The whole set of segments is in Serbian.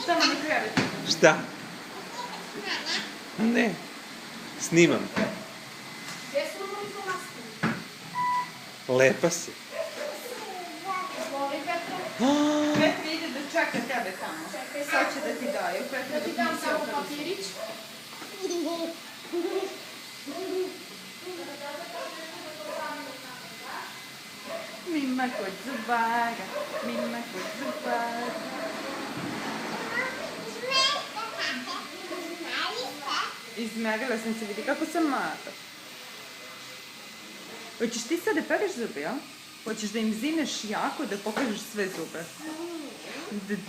Tamo ne krevete. Šta? Ne. Snimam te. Gdje su nam to nastavili? Lepa si. Izvoli, Petra. Petra ide da čeka tebe tamo. Čekaj, Sad će da ti daju. Da ti dam samo papirić. Mima kod zubara, mima kod zubara. Izmerila sam se, vidi kako sam mala. Hoćeš ti sad da pereš zube, ja? Hoćeš da im zineš jako, da pokažeš sve zube?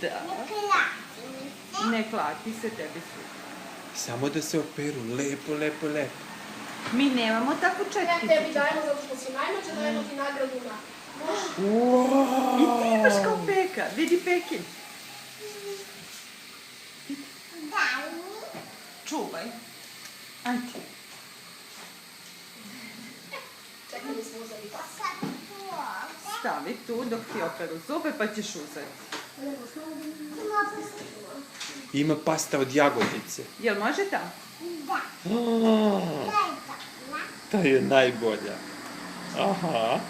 Da. Ne klati se tebi zube. Samo da se operu. Lepo, lepo, lepo. Mi nemamo takvu Ne, četkicu. tebi dajemo zato što si najmlađa, dajemo ti nagradu na... I ti imaš kao Peka, vidi Pekin. Čuvaj. Ajde. Čekaj, mi smo uzeli pas. Stavi tu dok ti operu zube pa ćeš uzeti. Ima pasta od jagodice. Jel može tamo? Ta je najbolja. Aha.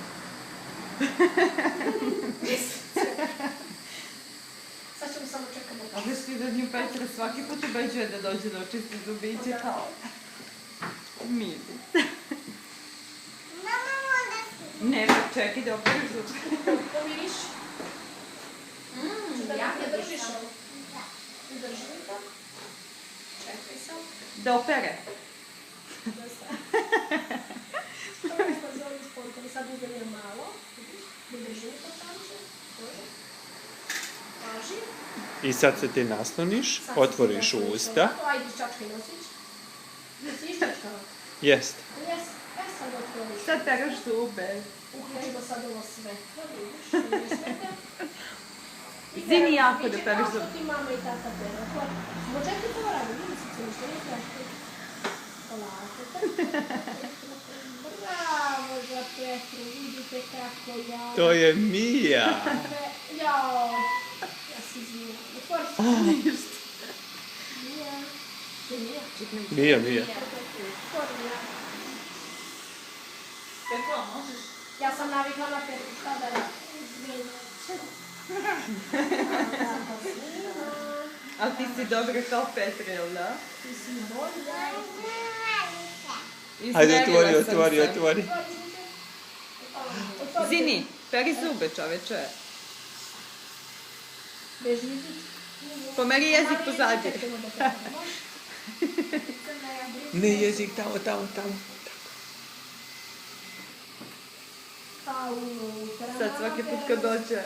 Sad ćemo samo čekamo. A viš ti da nju Petra svaki put ubeđuje da dođe da očisti zubiće kao mili. Ne, čekaj da opereš zube. Pomiriš? Ja ne držiš ovo. Drži mi to. Čekaj sam. Da opere. Sad uzem malo. Ne drži mi to tamče. Paži. I sad se ti nasloniš, otvoriš usta. Ajde, čačkaj nosić. Jesi iščačkala? Jest. Jes, sad otvoriš. Sad pereš zube. Uključimo sad ovo svetlo, vidiš, ne smete. Zini jako da pereš Kao zube. što ti mama i tata pere. Smo čekaj to radi, vidi se cijelo što nije teško. Polako. Bravo za Petru, vidite kako ja... To je Mija. Jao, ja se izvinjam. Otvori se. Mija. Mija. Mija. Otvori Mija. Petra, možeš? Ja sam navikla na Petru, šta da radim? Izvinjam. Ali ti si dobra kao Petra, jel da? Ti si bolja. Ajde, Izmjerila sam otvori. Otvori. Zini, peri zube, čoveče. Beži jezik. Pomeri jezik pozadnje. Ne jezik, tamo. Sad svaki put kad dođe.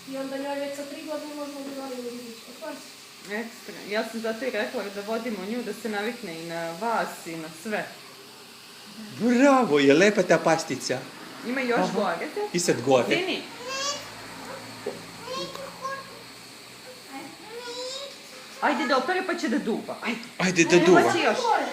I onda njoj već sa 3 godine možemo da vodimo rizić. Otvori se. Ekstra. Ja sam zato i rekla da vodimo nju, da se navikne i na vas i na sve. Bravo, je lepa ta pastica. Ima još gore. I sad gore. Zini. Ajde da opere pa će da duva. Ajde. Ajde da duva. Hoće još. Gore.